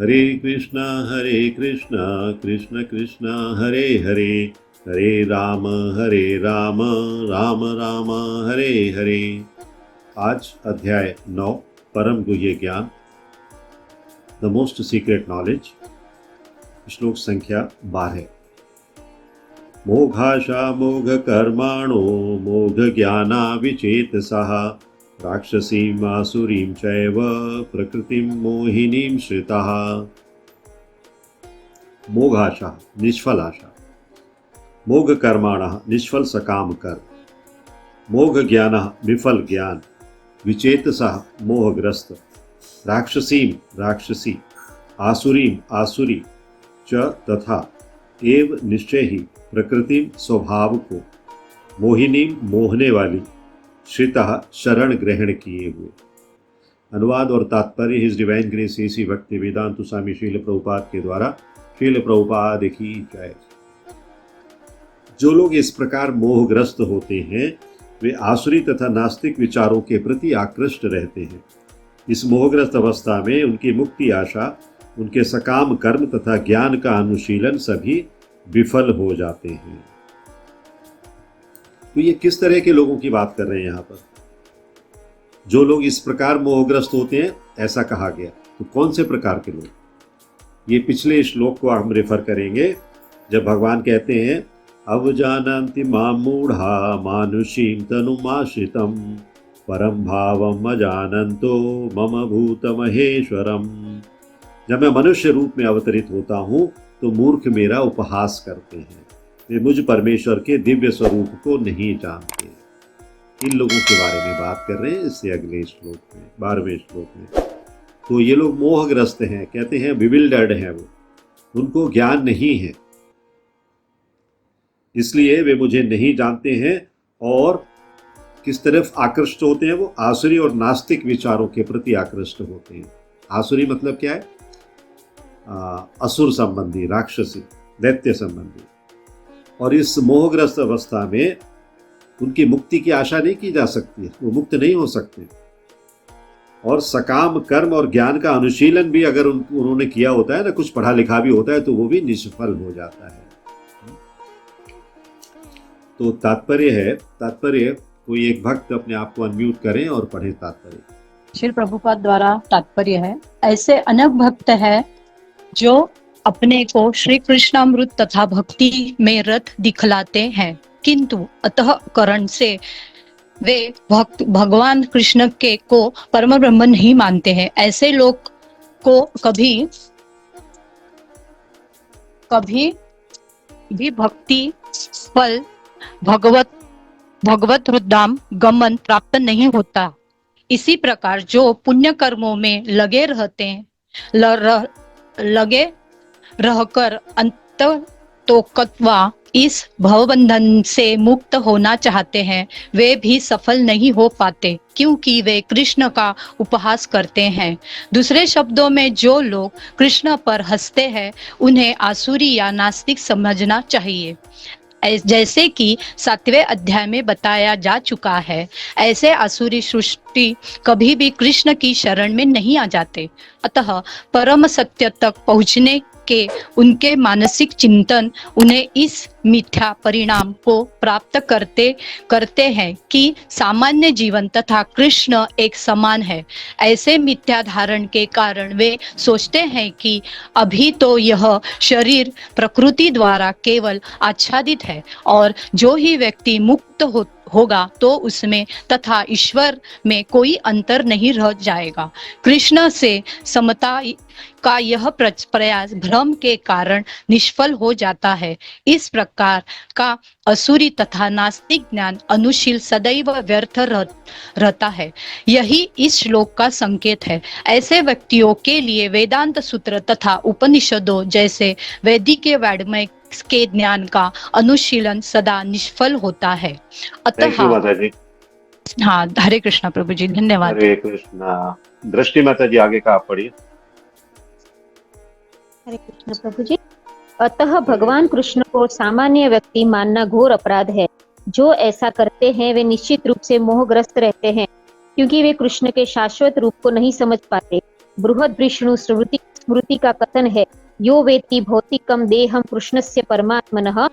हरे कृष्णा कृष्ण कृष्ण हरे हरे, हरे राम राम राम हरे हरे। आज अध्याय 9 परम गुह्य ज्ञान, द मोस्ट सीक्रेट नॉलेज, श्लोक संख्या 12। मोघाशा मोघ कर्माणो मोघ ज्ञाना विचेतसः राक्षसीम आसुरीं चैव प्रकृतिं मोहिनीं श्रितः। मोघाशा निष्फल आशा, मोघ कर्माणः निष्फल सकाम कर्म, मोघ ज्ञानः विफल ज्ञान, विचेतसः मोहग्रस्त, राक्षसीम राक्षसी, आसुरीम आसुरी च तथा एव निश्चय ही प्रकृति स्वभाव को, मोहिनी मोहने वाली, श्रितः शरण ग्रहण किए हुए। अनुवाद और तात्पर्य हिज डिवाइन ग्रेस एसी भक्ति वेदांत स्वामी शील प्रभुपाद के द्वारा। शील प्रभुपाद की जय। जो लोग इस प्रकार मोहग्रस्त होते हैं वे आसुरी तथा नास्तिक विचारों के प्रति आकृष्ट रहते हैं। इस मोहग्रस्त अवस्था में उनकी मुक्ति आशा, उनके सकाम कर्म तथा ज्ञान का अनुशीलन सभी विफल हो जाते हैं। तो ये किस तरह के लोगों की बात कर रहे हैं यहाँ पर? जो लोग इस प्रकार मोहग्रस्त होते हैं, ऐसा कहा गया। तो कौन से प्रकार के लोग? ये पिछले श्लोक को हम रेफर करेंगे जब भगवान कहते हैं अवजानन्ति मां मूढ़ा मानुषीं तनुमाश्रितं परम भावम अजानन्तो मम भूत महेश्वरम। जब मैं मनुष्य रूप में अवतरित होता हूँ तो मूर्ख मेरा उपहास करते हैं, वे मुझ परमेश्वर के दिव्य स्वरूप को नहीं जानते। इन लोगों के बारे में बात कर रहे हैं इससे अगले श्लोक में, 12वें श्लोक में। तो ये लोग मोहग्रस्त हैं, कहते हैं विविल्डर्ड हैं, वो उनको ज्ञान नहीं है, इसलिए वे मुझे नहीं जानते हैं। और किस तरफ आकृष्ट होते हैं? वो आसुरी और नास्तिक विचारों के प्रति आकृष्ट होते हैं। आसुरी मतलब क्या है? असुर संबंधी, राक्षसी, दैत्य संबंधी। और इस मोहग्रस्त अवस्था में उनकी मुक्ति की आशा नहीं की जा सकती, वो मुक्त नहीं हो सकते। और सकाम कर्म और ज्ञान का अनुशीलन भी अगर उन्होंने किया होता है ना, कुछ पढ़ा लिखा भी होता है, तो वो भी निष्फल हो जाता है। तो तात्पर्य कोई एक भक्त अपने आप को अनम्यूट करें और पढ़े तात्पर्य। श्रील प्रभुपाद द्वारा तात्पर्य है, ऐसे अनेक भक्त हैं जो अपने को श्री कृष्णामृत तथा भक्ति में रत दिखलाते हैं, किंतु अंतःकरण से वे भगवान कृष्ण के को परम ब्रह्म नहीं मानते हैं। ऐसे लोग को कभी भी भक्ति फल भगवत हृदय गमन प्राप्त नहीं होता। इसी प्रकार जो पुण्य कर्मों में लगे रहकर अंत तोकत्वा इस भवबंधन से मुक्त होना चाहते हैं, वे भी सफल नहीं हो पाते, क्योंकि वे कृष्ण का उपहास करते हैं। दूसरे शब्दों में, जो लोग कृष्ण पर हंसते हैं उन्हें आसुरी या नास्तिक समझना चाहिए। जैसे कि 7वें अध्याय में बताया जा चुका है, ऐसे आसुरी सृष्टि कभी भी कृष्ण की शरण में नहीं आ जाते। अतः परम सत्य तक पहुँचने के उनके मानसिक चिंतन उन्हें इस मिथ्या परिणाम को प्राप्त करते हैं कि सामान्य जीवन तथा कृष्ण एक समान है। ऐसे मिथ्या धारण के कारण वे सोचते हैं कि अभी तो यह शरीर प्रकृति द्वारा केवल आच्छादित है और जो ही व्यक्ति मुक्त होगा तो उसमें तथा ईश्वर में कोई अंतर नहीं रह जाएगा। कृष्ण से समता का यह प्रयास भ्रम के कारण निष्फल हो जाता है। इस प्रकार का असुरी तथा नास्तिक ज्ञान अनुशील सदैव व्यर्थ रहता है। यही इस श्लोक का संकेत है। ऐसे व्यक्तियों के लिए वेदांत सूत्र तथा उपनिषदों जैसे वैदिक वाङ्मय के ज्ञान का अनुशीलन सदा निष्फल होता है। अतः हाँ, हरे कृष्णा प्रभु जी, धन्यवाद। हरे कृष्णा। दृष्टि माता जी, आगे का आप पढ़िए। हरे कृष्ण प्रभु जी। अतः भगवान कृष्ण को सामान्य व्यक्ति मानना घोर अपराध है। जो ऐसा करते हैं वे निश्चित रूप से मोहग्रस्त रहते हैं, क्योंकि वे कृष्ण के शाश्वत रूप को नहीं समझ पाते। बृहद विष्णु स्मृति स्मृति का कथन है, यो वेत्ति भौतिकम देहम कृष्णस्य परमात्मनः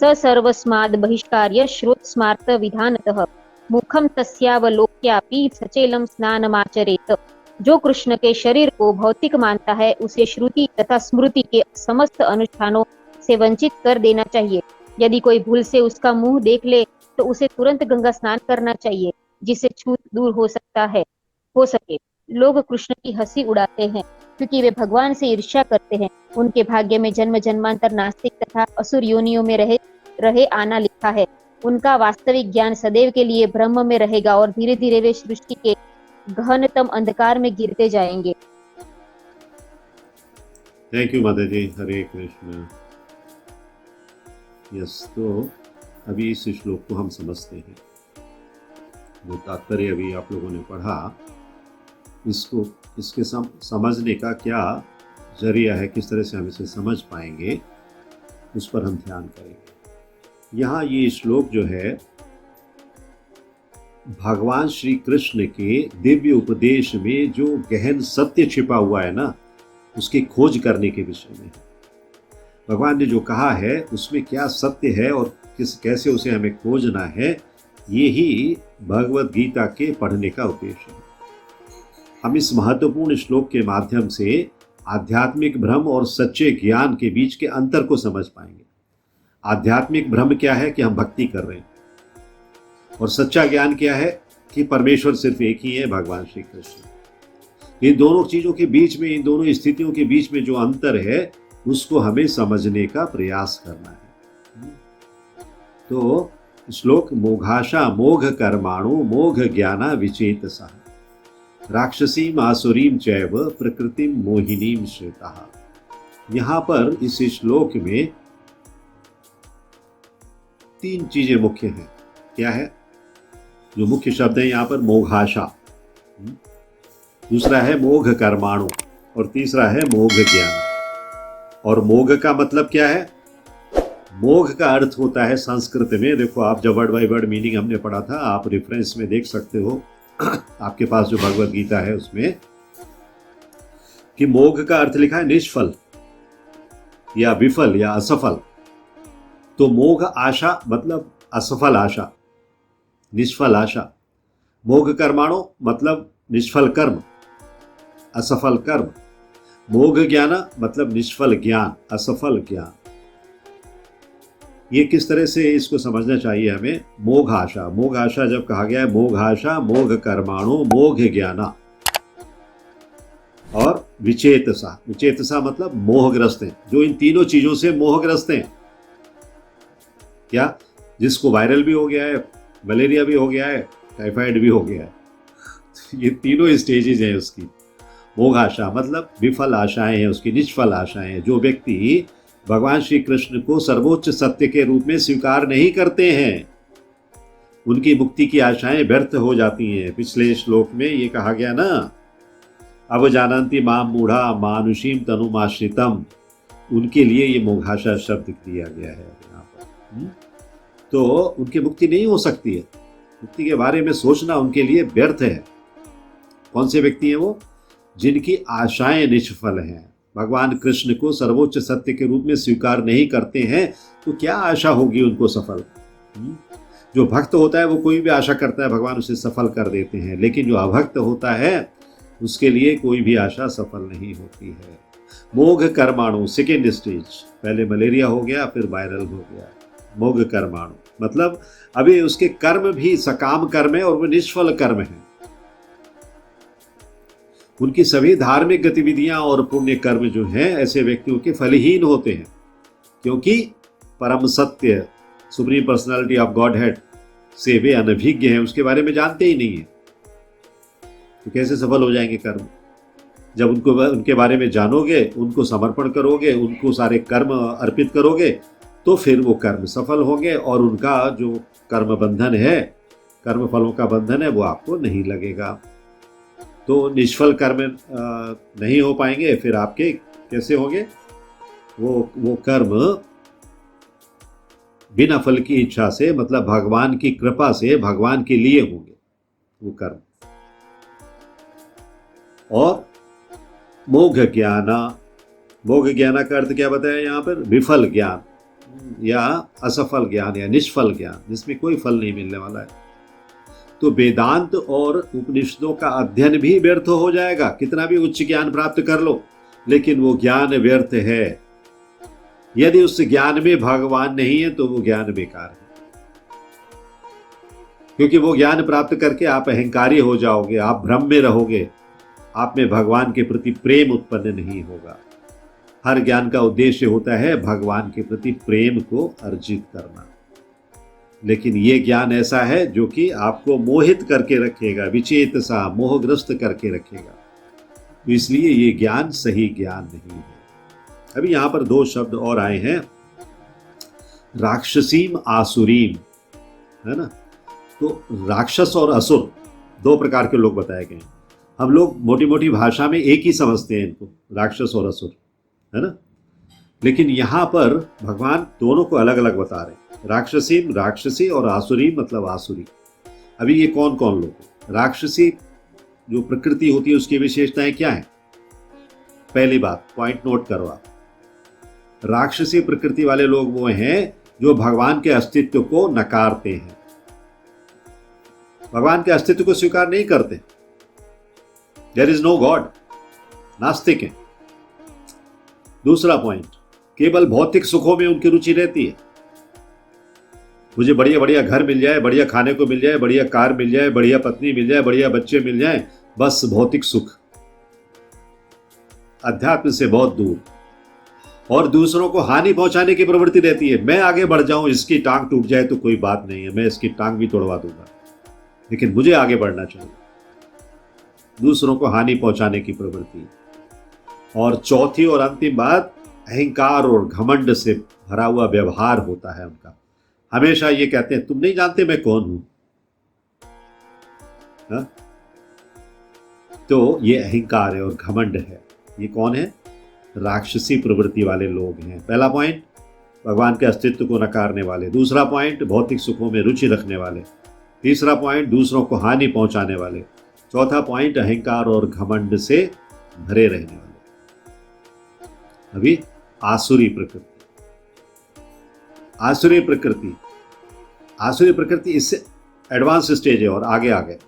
स सर्वस्माद् बहिष्कार्य श्रोतस्मार्थ विधानतः मुखम तस्यावलोक्यापि सचेलम स्नानमाचरेत। जो कृष्ण के शरीर को भौतिक मानता है उसे श्रुति तथा स्मृति के समस्त अनुष्ठानों से वंचित कर देना चाहिए। यदि कोई भूल से उसका मुंह देख ले तो उसे तुरंत गंगा स्नान करना चाहिए, जिससे छूत दूर हो सके। लोग कृष्ण की हंसी उड़ाते हैं क्योंकि वे भगवान से ईर्ष्या करते हैं। उनके भाग्य में जन्म जन्मांतर नास्तिक तथा असुर योनियों में रहे आना लिखा है। उनका वास्तविक ज्ञान सदैव के लिए ब्रह्म में रहेगा और धीरे धीरे वे सृष्टि के गहनतम अंधकार में गिरते जाएंगे। थैंक यू माता जी। हरे कृष्ण। यस, तो अभी इस श्लोक को हम समझते हैं। जो तात्पर्य अभी आप लोगों ने पढ़ा, इसके समझने का क्या जरिया है, किस तरह से हम इसे समझ पाएंगे, उस पर हम ध्यान करेंगे। यहाँ ये श्लोक जो है भगवान श्री कृष्ण के दिव्य उपदेश में जो गहन सत्य छिपा हुआ है ना, उसकी खोज करने के विषय में भगवान ने जो कहा है उसमें क्या सत्य है और कैसे उसे हमें खोजना है, ये ही भगवत गीता के पढ़ने का उद्देश्य है। हम इस महत्वपूर्ण श्लोक के माध्यम से आध्यात्मिक भ्रम और सच्चे ज्ञान के बीच के अंतर को समझ पाएंगे। आध्यात्मिक भ्रम क्या है कि हम भक्ति कर रहे हैं, और सच्चा ज्ञान क्या है कि परमेश्वर सिर्फ एक ही है, भगवान श्री कृष्ण। इन दोनों चीजों के बीच में, इन दोनों स्थितियों के बीच में जो अंतर है उसको हमें समझने का प्रयास करना है। तो श्लोक मोघाशा मोघ कर्माणु मोघ ज्ञाना विचेतसा राक्षसीम आसुरीम चैव प्रकृतिम मोहिनीम श्रेता। यहाँ पर इस श्लोक में तीन चीजें मुख्य हैं। क्या है? जो मुख्य शब्द है यहाँ पर मोघाशा, दूसरा है मोघ कर्माणु और तीसरा है मोघ ज्ञान। और मोघ का मतलब क्या है? मोघ का अर्थ होता है संस्कृत में, देखो आप जब वर्ड बाय वर्ड मीनिंग हमने पढ़ा था, आप रेफरेंस में देख सकते हो आपके पास जो भगवत गीता है उसमें, कि मोघ का अर्थ लिखा है निष्फल या विफल या असफल। तो मोघ आशा मतलब असफल आशा, निष्फल आशा। मोघ कर्माणु मतलब निष्फल कर्म, असफल कर्म। मोघ ज्ञान मतलब निष्फल ज्ञान, असफल ज्ञान। ये किस तरह से इसको समझना चाहिए हमें? मोघ आशा, मोघ आशा जब कहा गया है, मोघ आशा मोघ कर्माणु मोघ ज्ञाना और विचेतसा। विचेतसा मतलब मोहग्रस्त हैं, जो इन तीनों चीजों से मोहग्रस्त हैं। क्या? जिसको वायरल भी हो गया है, मलेरिया भी हो गया है, टाइफाइड भी हो गया है। ये तीनों स्टेजेस हैं उसकी। मोघ आशा मतलब विफल आशाएं हैं उसकी, निष्फल आशाएं हैं। जो व्यक्ति भगवान श्री कृष्ण को सर्वोच्च सत्य के रूप में स्वीकार नहीं करते हैं, उनकी मुक्ति की आशाएं व्यर्थ हो जाती हैं। पिछले श्लोक में ये कहा गया ना, अब जानन्ति माम मूढ़ा मानुषीम तनुमाश्रितम, उनके लिए ये मोघाशा शब्द दिया गया है यहाँ पर। तो उनकी मुक्ति नहीं हो सकती है, मुक्ति के बारे में सोचना उनके लिए व्यर्थ है। कौन से व्यक्ति हैं वो? जिनकी आशाएं निष्फल हैं, भगवान कृष्ण को सर्वोच्च सत्य के रूप में स्वीकार नहीं करते हैं, तो क्या आशा होगी उनको सफल? जो भक्त होता है वो कोई भी आशा करता है, भगवान उसे सफल कर देते हैं। लेकिन जो अभक्त होता है उसके लिए कोई भी आशा सफल नहीं होती है। मोघ कर्माणु सेकेंड स्टेज, पहले मलेरिया हो गया फिर वायरल हो गया। मोघ कर्माणु मतलब अभी उसके कर्म भी सकाम कर्म है और वो निष्फल कर्म है। उनकी सभी धार्मिक गतिविधियां और पुण्य कर्म जो हैं ऐसे व्यक्तियों के फलहीन होते हैं, क्योंकि परम सत्य supreme personality of God head से वे अनभिज्ञ हैं, उसके बारे में जानते ही नहीं है। तो कैसे सफल हो जाएंगे कर्म? जब उनके बारे में जानोगे, उनको समर्पण करोगे, उनको सारे कर्म अर्पित करोगे, तो फिर वो कर्म सफल होंगे और उनका जो कर्म बंधन है, कर्म फलों का बंधन है, वो आपको नहीं लगेगा। तो निष्फल कर्म नहीं हो पाएंगे, फिर आपके कैसे होंगे? वो कर्म बिना फल की इच्छा से, मतलब भगवान की कृपा से, भगवान के लिए होंगे वो कर्म। और मोघ ज्ञाना, मोघ ज्ञाना का अर्थ क्या बताया यहाँ पर? विफल ज्ञान या असफल ज्ञान या निष्फल ज्ञान, जिसमें कोई फल नहीं मिलने वाला है। तो वेदांत और उपनिषदों का अध्ययन भी व्यर्थ हो जाएगा, कितना भी उच्च ज्ञान प्राप्त कर लो, लेकिन वो ज्ञान व्यर्थ है। यदि उस ज्ञान में भगवान नहीं है तो वो ज्ञान बेकार है, क्योंकि वो ज्ञान प्राप्त करके आप अहंकारी हो जाओगे, आप भ्रम में रहोगे, आप में भगवान के प्रति प्रेम उत्पन्न नहीं होगा। हर ज्ञान का उद्देश्य होता है भगवान के प्रति प्रेम को अर्जित करना, लेकिन ये ज्ञान ऐसा है जो कि आपको मोहित करके रखेगा, विचेत सा मोहग्रस्त करके रखेगा। तो इसलिए ये ज्ञान सही ज्ञान नहीं है। अभी यहां पर दो शब्द और आए हैं, राक्षसीम आसुरीम, है ना। तो राक्षस और असुर दो प्रकार के लोग बताए गए हैं। हम लोग मोटी मोटी भाषा में एक ही समझते हैं इनको, राक्षस और असुर, है ना। लेकिन यहाँ पर भगवान दोनों को अलग अलग बता रहे हैं। राक्षसीम राक्षसी और आसुरी मतलब आसुरी। अभी ये कौन कौन लोग हैं? राक्षसी जो प्रकृति होती है उसकी विशेषताएं क्या है? पहली बात पॉइंट नोट करो आप, राक्षसी प्रकृति वाले लोग वो हैं जो भगवान के अस्तित्व को नकारते हैं, भगवान के अस्तित्व को स्वीकार नहीं करते। देयर इज नो गॉड, नास्तिक है। दूसरा पॉइंट, केवल भौतिक सुखों में उनकी रुचि रहती है। मुझे बढ़िया बढ़िया घर मिल जाए, बढ़िया खाने को मिल जाए, बढ़िया कार मिल जाए, बढ़िया पत्नी मिल जाए, बढ़िया बच्चे मिल जाए, बस भौतिक सुख, अध्यात्म से बहुत दूर। और दूसरों को हानि पहुंचाने की प्रवृत्ति रहती है। मैं आगे बढ़ जाऊं, इसकी टांग टूट जाए तो कोई बात नहीं है, मैं इसकी टांग भी तोड़वा दूंगा, लेकिन मुझे आगे बढ़ना चाहिए। दूसरों को हानि पहुंचाने की प्रवृत्ति। और चौथी और अंतिम बात, अहंकार और घमंड से भरा हुआ व्यवहार होता है उनका। हमेशा ये कहते हैं तुम नहीं जानते मैं कौन हूं, हा? तो ये अहंकार है और घमंड है। ये कौन है? राक्षसी प्रवृत्ति वाले लोग हैं। पहला पॉइंट, भगवान के अस्तित्व को नकारने वाले। दूसरा पॉइंट, भौतिक सुखों में रुचि रखने वाले। तीसरा पॉइंट, दूसरों को हानि पहुंचाने वाले। चौथा पॉइंट, अहंकार और घमंड से भरे रहने वाले। अभी आसुरी प्रकृति। आसुरी प्रकृति, आसुरी प्रकृति इससे एडवांस स्टेज है और आगे आ गए।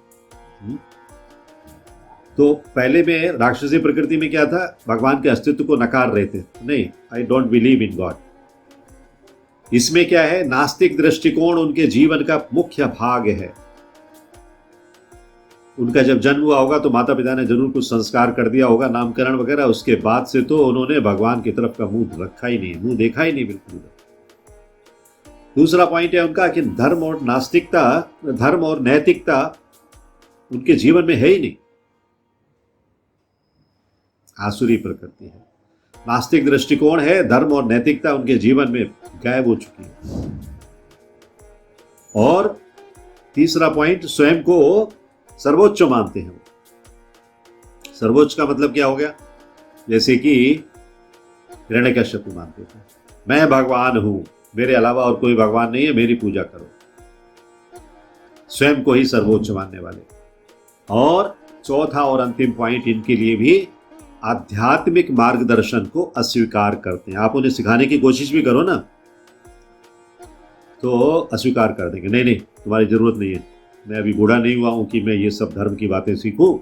तो पहले में राक्षसी प्रकृति में क्या था? भगवान के अस्तित्व को नकार रहे थे, नहीं, I don't believe in God. इसमें क्या है? नास्तिक दृष्टिकोण उनके जीवन का मुख्य भाग है। उनका जब जन्म हुआ होगा तो माता पिता ने जरूर कुछ संस्कार कर दिया होगा, नामकरण वगैरह। उसके बाद से तो उन्होंने भगवान की तरफ का मुंह रखा ही नहीं, मुंह देखा ही नहीं बिल्कुल। दूसरा पॉइंट है उनका कि धर्म और नास्तिकता, धर्म और नैतिकता उनके जीवन में है ही नहीं। आसुरी प्रकृति है। नास्तिक दृष्टिकोण है, धर्म और नैतिकता उनके जीवन में गायब हो चुकी है। और तीसरा पॉइंट, स्वयं को सर्वोच्च मानते हैं। सर्वोच्च का मतलब क्या हो गया? जैसे कि हिरण्यकश्यप मानते थे, मैं भगवान हूं, मेरे अलावा और कोई भगवान नहीं है, मेरी पूजा करो। स्वयं को ही सर्वोच्च मानने वाले। और चौथा और अंतिम पॉइंट इनके लिए भी, आध्यात्मिक मार्गदर्शन को अस्वीकार करते हैं। आप उन्हें सिखाने की कोशिश भी करो ना तो अस्वीकार कर देंगे, नहीं नहीं तुम्हारी जरूरत नहीं है, मैं अभी बूढ़ा नहीं हुआ हूं कि मैं ये सब धर्म की बातें सीखूं,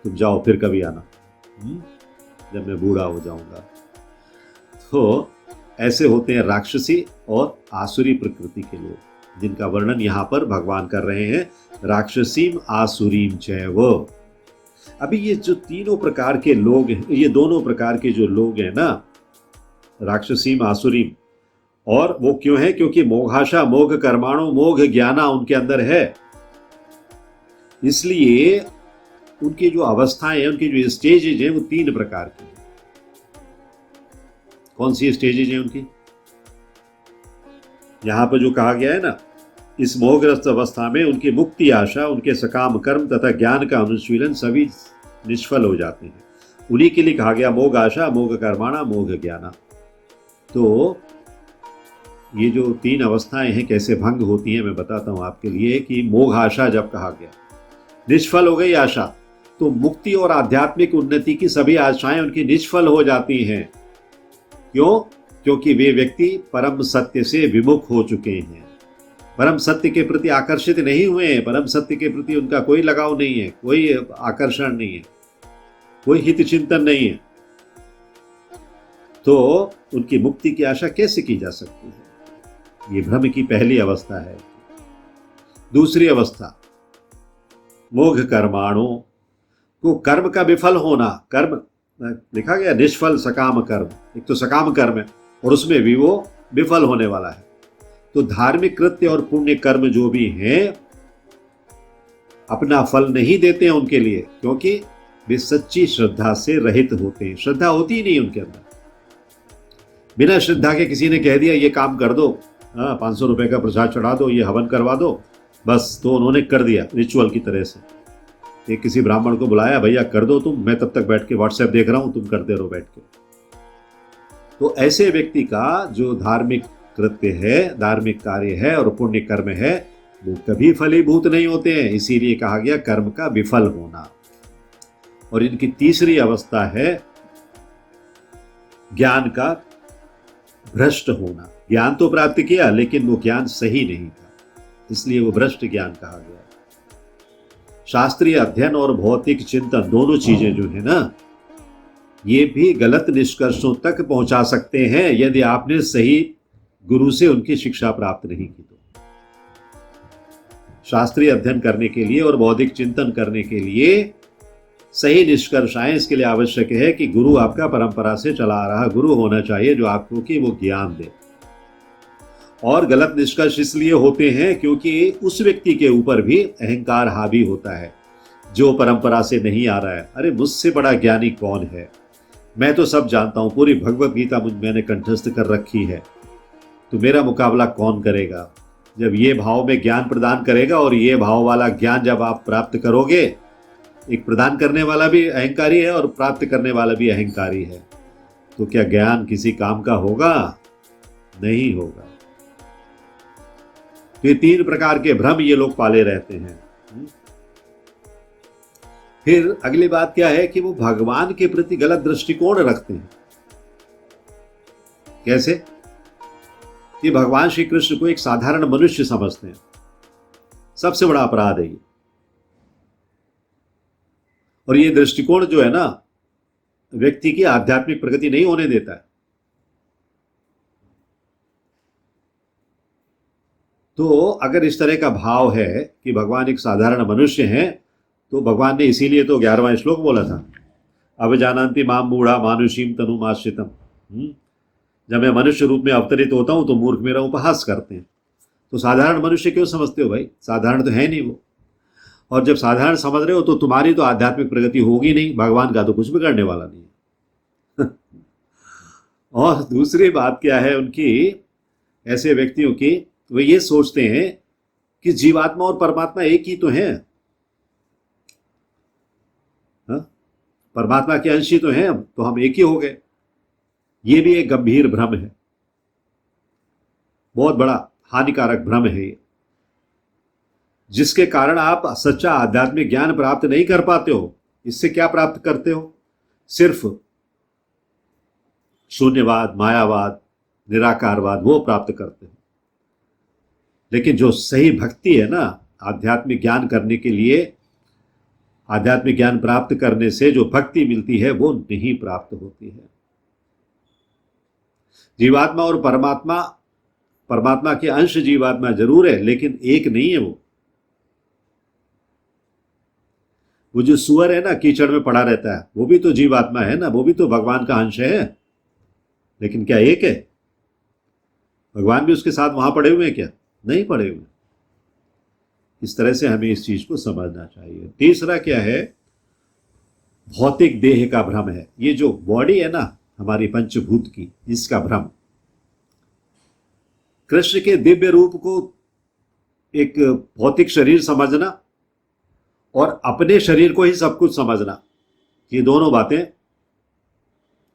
तुम जाओ फिर कभी आना जब मैं बूढ़ा हो जाऊंगा। तो ऐसे होते हैं राक्षसी और आसुरी प्रकृति के लोग, जिनका वर्णन यहां पर भगवान कर रहे हैं। राक्षसीम आसुरीम चैव। अभी ये जो तीनों प्रकार के लोग हैं, ये दोनों प्रकार के जो लोग हैं ना, राक्षसीम आसुरीम, और वो क्यों है? क्योंकि मोघाशा, मोघ कर्माणु, मोघ ज्ञाना उनके अंदर है। इसलिए उनकी जो अवस्थाएं हैं, उनकी जो स्टेजेज हैं, वो तीन प्रकार की हैं। कौन सी स्टेजेज हैं उनकी? यहां पर जो कहा गया है ना, इस मोहग्रस्त अवस्था में उनकी मुक्ति आशा, उनके सकाम कर्म तथा ज्ञान का अनुशीलन सभी निष्फल हो जाते हैं। उन्हीं के लिए कहा गया मोघ आशा, मोघ कर्माणा, मोघ ज्ञाना। तो ये जो तीन अवस्थाएं हैं कैसे भंग होती हैं मैं बताता हूं आपके लिए। कि मोघ आशा जब कहा गया, निष्फल हो गई आशा, तो मुक्ति और आध्यात्मिक उन्नति की सभी आशाएं उनकी निष्फल हो जाती हैं। क्यों? क्योंकि वे व्यक्ति परम सत्य से विमुख हो चुके हैं, परम सत्य के प्रति आकर्षित नहीं हुए हैं, परम सत्य के प्रति उनका कोई लगाव नहीं है, कोई आकर्षण नहीं है, कोई हित चिंतन नहीं है। तो उनकी मुक्ति की आशा कैसे की जा सकती है? ये भ्रम की पहली अवस्था है। दूसरी अवस्था, मोघ कर्माणु को कर्म का विफल होना। कर्म लिखा गया निष्फल सकाम कर्म, एक तो सकाम कर्म है और उसमें भी वो विफल होने वाला है। तो धार्मिक कृत्य और पुण्य कर्म जो भी हैं अपना फल नहीं देते हैं उनके लिए, क्योंकि वे सच्ची श्रद्धा से रहित होते हैं। श्रद्धा होती ही नहीं उनके अंदर। बिना श्रद्धा के किसी ने कह दिया ये काम कर दो, 500 रुपए का प्रसाद चढ़ा दो, ये हवन करवा दो, बस, तो उन्होंने कर दिया रिचुअल की तरह से। एक किसी ब्राह्मण को बुलाया, भैया कर दो तुम, मैं तब तक बैठ के व्हाट्सएप देख रहा हूं, तुम करते रहो बैठ के। तो ऐसे व्यक्ति का जो धार्मिक कृत्य है, धार्मिक कार्य है और पुण्य कर्म है, वो कभी फलीभूत नहीं होते हैं। इसीलिए कहा गया कर्म का विफल होना। और इनकी तीसरी अवस्था है ज्ञान का भ्रष्ट होना। ज्ञान तो प्राप्त किया लेकिन वो ज्ञान सही नहीं था, इसलिए वो भ्रष्ट ज्ञान कहा गया। शास्त्रीय अध्ययन और भौतिक चिंतन दोनों चीजें जो है ना, ये भी गलत निष्कर्षों तक पहुंचा सकते हैं यदि आपने सही गुरु से उनकी शिक्षा प्राप्त नहीं की। तो शास्त्रीय अध्ययन करने के लिए और बौद्धिक चिंतन करने के लिए सही निष्कर्ष आए, इसके लिए आवश्यक है कि गुरु आपका परंपरा से चला आ रहा गुरु होना चाहिए जो आपको कि वो ज्ञान दे। और गलत निष्कर्ष इसलिए होते हैं क्योंकि उस व्यक्ति के ऊपर भी अहंकार हावी होता है जो परंपरा से नहीं आ रहा है। अरे मुझसे बड़ा ज्ञानी कौन है, मैं तो सब जानता हूं, पूरी भगवत गीता मैंने कंठस्थ कर रखी है, तो मेरा मुकाबला कौन करेगा। जब ये भाव में ज्ञान प्रदान करेगा और ये भाव वाला ज्ञान जब आप प्राप्त करोगे, एक प्रदान करने वाला भी अहंकारी है और प्राप्त करने वाला भी अहंकारी है, तो क्या ज्ञान किसी काम का होगा? नहीं होगा। तो ये 3 प्रकार के भ्रम ये लोग पाले रहते हैं। फिर अगली बात क्या है कि वो भगवान के प्रति गलत दृष्टिकोण रखते हैं। कैसे? कि भगवान श्री कृष्ण को एक साधारण मनुष्य समझते हैं। सबसे बड़ा अपराध है ये। और ये दृष्टिकोण जो है ना, व्यक्ति की आध्यात्मिक प्रगति नहीं होने देता है। तो अगर इस तरह का भाव है कि भगवान एक साधारण मनुष्य हैं, तो भगवान ने इसीलिए तो 11वां श्लोक बोला था, अब जानन्ति माम मूढ़ा मानुषीम तनुमाश्रितम। जब मैं मनुष्य रूप में अवतरित होता हूं तो मूर्ख मेरा उपहास करते हैं। तो साधारण मनुष्य क्यों समझते हो भाई? साधारण तो है नहीं वो। और जब साधारण समझ रहे हो तो तुम्हारी तो आध्यात्मिक प्रगति होगी नहीं, भगवान का तो कुछ भी करने वाला नहीं है। और दूसरी बात क्या है उनकी, ऐसे व्यक्तियों की, वे ये सोचते हैं कि जीवात्मा और परमात्मा एक ही तो हैं। परमात्मा के अंश ही तो हैं, तो हम एक ही हो गए। ये भी एक गंभीर भ्रम है, बहुत बड़ा हानिकारक भ्रम है ये, जिसके कारण आप सच्चा आध्यात्मिक ज्ञान प्राप्त नहीं कर पाते हो। इससे क्या प्राप्त करते हो? सिर्फ शून्यवाद, मायावाद, निराकारवाद, वो प्राप्त करते हो। लेकिन जो सही भक्ति है ना, आध्यात्मिक ज्ञान करने के लिए, आध्यात्मिक ज्ञान प्राप्त करने से जो भक्ति मिलती है वो नहीं प्राप्त होती है। जीवात्मा और परमात्मा, परमात्मा के अंश जीवात्मा जरूर है लेकिन एक नहीं है वो जो सुअर है ना, कीचड़ में पड़ा रहता है, वो भी तो जीवात्मा है ना, वो भी तो भगवान का अंश है। लेकिन क्या एक है? भगवान भी उसके साथ वहां पड़े हुए हैं क्या? नहीं पड़े हुए। इस तरह से हमें इस चीज को समझना चाहिए। तीसरा क्या है? भौतिक देह का भ्रम है। ये जो बॉडी है ना हमारी पंचभूत की, इसका भ्रम। कृष्ण के दिव्य रूप को एक भौतिक शरीर समझना और अपने शरीर को ही सब कुछ समझना, ये दोनों बातें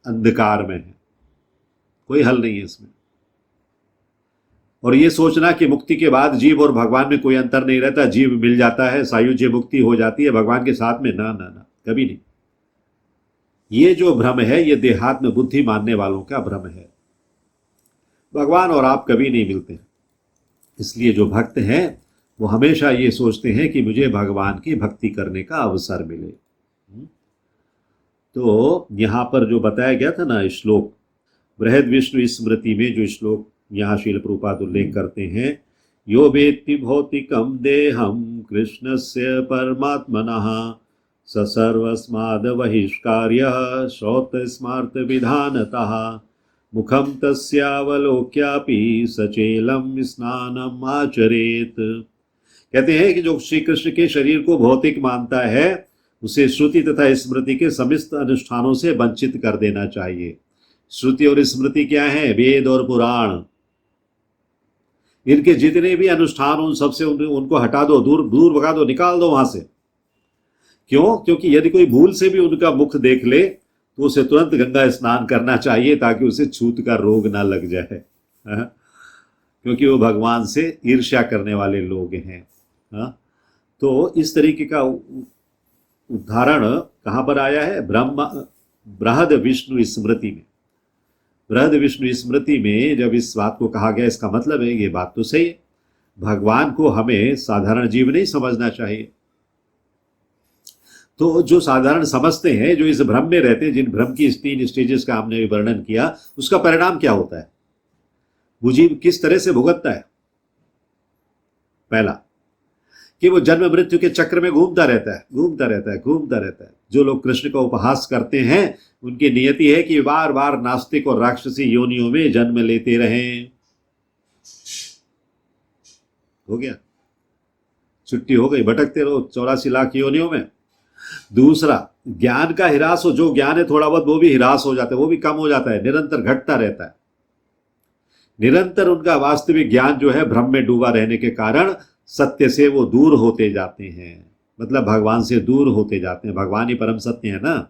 अंधकार में है, कोई हल नहीं है इसमें। और ये सोचना कि मुक्ति के बाद जीव और भगवान में कोई अंतर नहीं रहता, जीव मिल जाता है, सायुज्य मुक्ति हो जाती है भगवान के साथ में, ना ना ना, कभी नहीं। ये जो भ्रम है ये देहात्म बुद्धि मानने वालों का भ्रम है। भगवान और आप कभी नहीं मिलते हैं। इसलिए जो भक्त हैं वो हमेशा ये सोचते हैं कि मुझे भगवान की भक्ति करने का अवसर मिले। तो यहाँ पर जो बताया गया था ना श्लोक, बृहद विष्णु स्मृति में जो श्लोक यहाँ श्रील प्रभुपाद उल्लेख करते हैं, यो वेत्ति भौतिकम देहम कृष्णस्य परमात्मनः स सर्वस्माद् बहिष्कार्यः श्रोतस्मार्थ विधानतः मुखम तस्यावलोक्यापि सचेलम स्नानम आचरेत। कहते हैं कि जो श्री कृष्ण के शरीर को भौतिक मानता है उसे श्रुति तथा स्मृति के समस्त अनुष्ठानों से वंचित कर देना चाहिए। श्रुति और स्मृति क्या है? वेद और पुराण। इनके जितने भी अनुष्ठान उन सबसे उनको हटा दो, दूर दूर भगा दो, निकाल दो वहां से। क्यों? क्योंकि यदि कोई भूल से भी उनका मुख देख ले तो उसे तुरंत गंगा स्नान करना चाहिए ताकि उसे छूत का रोग ना लग जाए, क्योंकि वो भगवान से ईर्ष्या करने वाले लोग हैं। तो इस तरीके का उदाहरण कहाँ पर आया है? बृहद विष्णु स्मृति में। बृहद विष्णु स्मृति में जब इस बात को कहा गया, इसका मतलब है ये बात तो सही है, भगवान को हमें साधारण जीव नहीं समझना चाहिए। तो जो साधारण समझते हैं, जो इस भ्रम में रहते हैं, जिन भ्रम की 3 स्टेजेस का हमने वर्णन किया, उसका परिणाम क्या होता है? वो जीव किस तरह से भुगतता है? पहला कि वो जन्म मृत्यु के चक्र में घूमता रहता है। जो लोग कृष्ण का उपहास करते हैं उनकी नियति है कि बार बार नास्तिक और राक्षसी योनियों में जन्म लेते रहें। हो गया, छुट्टी हो गई, भटकते रहो 84 लाख योनियों में। दूसरा, ज्ञान का हिरास हो, जो ज्ञान है थोड़ा बहुत वो भी हिरास हो जाता है, वो भी कम हो जाता है, निरंतर घटता रहता है। निरंतर उनका वास्तविक ज्ञान जो है भ्रम में डूबा रहने के कारण सत्य से वो दूर होते जाते हैं, मतलब भगवान से दूर होते जाते हैं। भगवान ही परम सत्य है ना।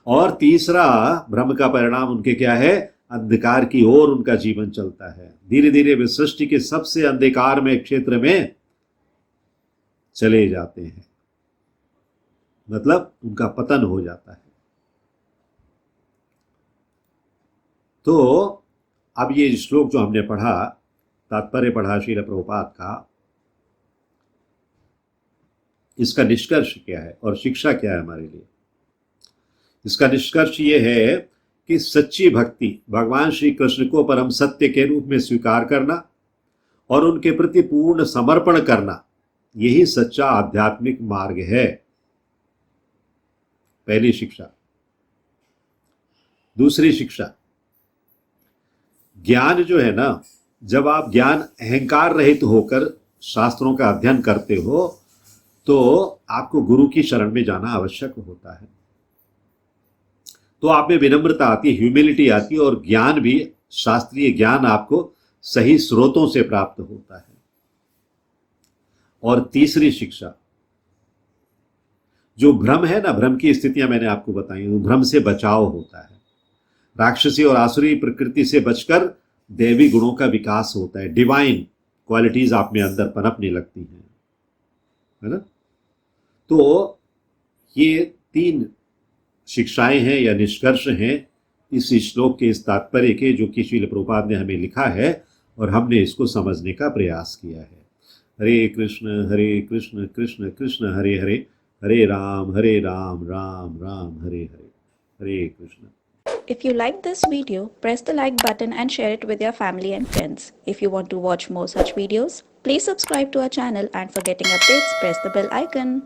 और तीसरा भ्रम का परिणाम उनके क्या है? अंधकार की ओर उनका जीवन चलता है। धीरे धीरे वे सृष्टि के सबसे अंधकार में क्षेत्र में चले जाते हैं, मतलब उनका पतन हो जाता है। तो अब ये श्लोक जो हमने पढ़ा, तात्पर्य पढ़ा श्रील प्रभुपाद का, इसका निष्कर्ष क्या है और शिक्षा क्या है हमारे लिए? इसका निष्कर्ष ये है कि सच्ची भक्ति भगवान श्री कृष्ण को परम सत्य के रूप में स्वीकार करना और उनके प्रति पूर्ण समर्पण करना, यही सच्चा आध्यात्मिक मार्ग है। पहली शिक्षा। दूसरी शिक्षा, ज्ञान जो है ना, जब आप ज्ञान अहंकार रहित होकर शास्त्रों का अध्ययन करते हो तो आपको गुरु की शरण में जाना आवश्यक होता है। तो आप में विनम्रता आती है, ह्यूमिलिटी आती है, और ज्ञान भी, शास्त्रीय ज्ञान आपको सही स्रोतों से प्राप्त होता है। और तीसरी शिक्षा, जो भ्रम है ना, भ्रम की स्थितियां मैंने आपको बताई, भ्रम से बचाव होता है। राक्षसी और आसुरी प्रकृति से बचकर दैवी गुणों का विकास होता है, डिवाइन क्वालिटीज आप में अंदर पनपने लगती हैं, है ना। तो ये 3 शिक्षाएं हैं या निष्कर्ष हैं इस श्लोक के, इस तात्पर्य के, जो कि श्रील प्रभुपाद ने हमें लिखा है और हमने इसको समझने का प्रयास किया है। हरे कृष्ण कृष्ण कृष्ण हरे हरे, हरे राम राम राम हरे हरे, हरे Krishna. If you like this video, press the like button and share it with your family and friends. If you want to watch more such videos, please subscribe to our channel, and for getting updates, press the bell icon.